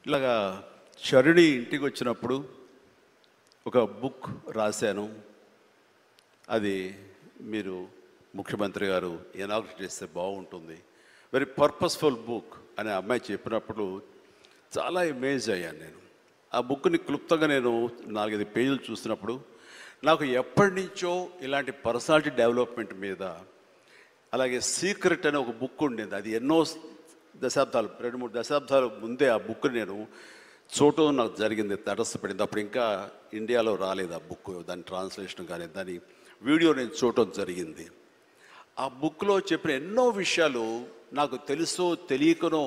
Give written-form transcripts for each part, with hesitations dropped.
ఇలాగా చరుణి ఇంటికి వచ్చినప్పుడు ఒక బుక్ రాశాను. అది మీరు ముఖ్యమంత్రి గారు ఇనాగ్రేట్ చేస్తే బాగుంటుంది, వెరీ పర్పస్ఫుల్ బుక్ అని అమ్మాయి చెప్పినప్పుడు చాలా అమేజ్ అయ్యాను నేను. ఆ బుక్ని క్లుప్తంగా నేను 4-5 పేజీలు చూసినప్పుడు నాకు ఎప్పటి నుంచో ఇలాంటి పర్సనాలిటీ డెవలప్మెంట్ మీద, అలాగే సీక్రెట్ అనే ఒక బుక్ ఉండేది. అది ఎన్నో దశాబ్దాలు 2-3 దశాబ్దాల ముందే ఆ బుక్ నేను చూడటం నాకు జరిగింది, తటస్థపడింది. అప్పుడు ఇంకా ఇండియాలో రాలేదు ఆ బుక్, దాని ట్రాన్స్లేషన్ కానీ దాని వీడియో నేను చూడటం జరిగింది. ఆ బుక్లో చెప్పిన ఎన్నో విషయాలు నాకు తెలుసో తెలియకనో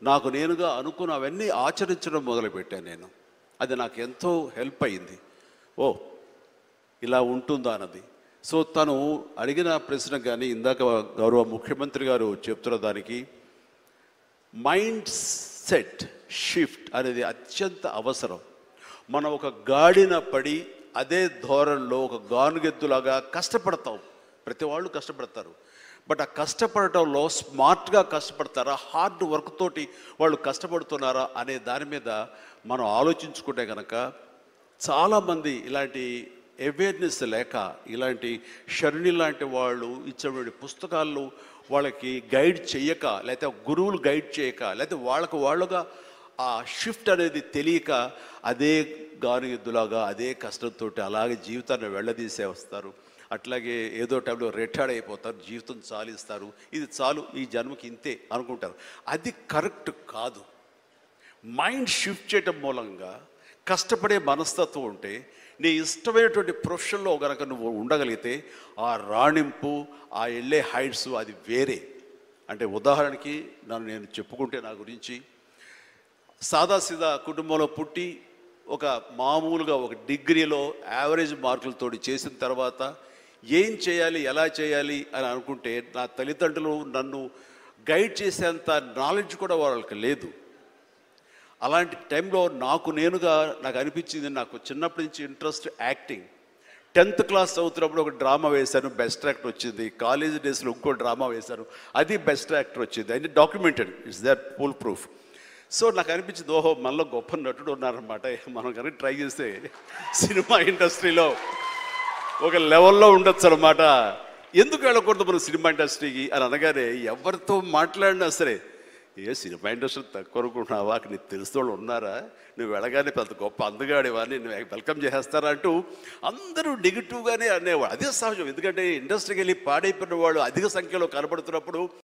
నాకు నేనుగా అనుకున్న అవన్నీ ఆచరించడం మొదలుపెట్టాను నేను. అది నాకు ఎంతో హెల్ప్ అయింది. ఓ ఇలా ఉంటుందా అన్నది. సో తను అడిగిన ప్రశ్న కానీ ఇందాక గౌరవ ముఖ్యమంత్రి గారు చెప్తున్న దానికి మైండ్ సెట్ షిఫ్ట్ అనేది అత్యంత అవసరం. మనం ఒక గాడిన పడి అదే ధోరణిలో ఒక గానుగెద్దులాగా కష్టపడతాం. ప్రతి వాళ్ళు కష్టపడతారు. బట్ ఆ కష్టపడటంలో స్మార్ట్గా కష్టపడతారా, హార్డ్ వర్క్ తోటి వాళ్ళు కష్టపడుతున్నారా అనే దాని మీద మనం ఆలోచించుకుంటే కనుక చాలామంది ఇలాంటి అవేర్నెస్ లేక, ఇలాంటి షర్ణి లాంటి వాళ్ళు ఇచ్చినటువంటి పుస్తకాలు వాళ్ళకి గైడ్ చేయక, లేకపోతే గురువులు గైడ్ చేయక, లేకపోతే వాళ్ళుగా ఆ షిఫ్ట్ అనేది తెలియక అదే గానుగెద్దులాగా అదే కష్టంతో అలాగే జీవితాన్ని వెళ్ళదీసే వస్తారు. అట్లాగే ఏదో టైంలో రిటైర్డ్ అయిపోతారు, జీవితం చాలిస్తారు, ఇది చాలు ఈ జన్మకి ఇంతే అనుకుంటారు. అది కరెక్ట్ కాదు. మైండ్ షిఫ్ట్ చేయటం మూలంగా కష్టపడే మనస్తత్వం ఉంటే నీ ఇష్టమైనటువంటి ప్రొఫెషన్లో కనుక నువ్వు ఉండగలిగితే ఆ రాణింపు, ఆ వెళ్ళే హైట్స్ అది వేరే. అంటే ఉదాహరణకి నేను చెప్పుకుంటే నా గురించి సాదాసీదా కుటుంబంలో పుట్టి ఒక మామూలుగా ఒక డిగ్రీలో యావరేజ్ మార్కులతో చేసిన తర్వాత ఏం చేయాలి, ఎలా చేయాలి అని అనుకుంటే నా తల్లిదండ్రులు నన్ను గైడ్ చేసేంత నాలెడ్జ్ కూడా వాళ్ళకి లేదు. అలాంటి టైంలో నాకు అనిపించింది, నాకు చిన్నప్పటి నుంచి ఇంట్రెస్ట్ యాక్టింగ్. 10th క్లాస్ చదువుతున్నప్పుడు ఒక డ్రామా వేశాను, బెస్ట్ యాక్టర్ వచ్చింది. కాలేజ్ డేస్లో ఇంకో డ్రామా వేశాను, అది బెస్ట్ యాక్టర్ వచ్చింది. అది documented, it's that full proof. So నాకు అనిపించింది, ఓహో మనలో గొప్ప నటుడు ఉన్నారనమాట, మనం కనుక ట్రై చేస్తే సినిమా ఇండస్ట్రీలో ఒక లెవెల్లో ఉండొచ్చు అనమాట. ఎందుకు వెళ్ళకూడదు మనం సినిమా ఇండస్ట్రీకి అని అనగానే ఎవరితో మాట్లాడినా సరే, ఏ సినిమా ఇండస్ట్రీ తక్కువ అనుకుంటున్నావా, నీకు తెలిసిన వాళ్ళు ఉన్నారా, నువ్వు వెళ్ళగానే పెద్ద గొప్ప అందగాడివాడిని నువ్వు వెల్కమ్ చేసేస్తారా అంటూ అందరూ నెగిటివ్గానే అనేవాడు. అదే సహజం. ఎందుకంటే ఇండస్ట్రీకి వెళ్ళి పాడైపోయిన వాళ్ళు అధిక సంఖ్యలో కనబడుతున్నప్పుడు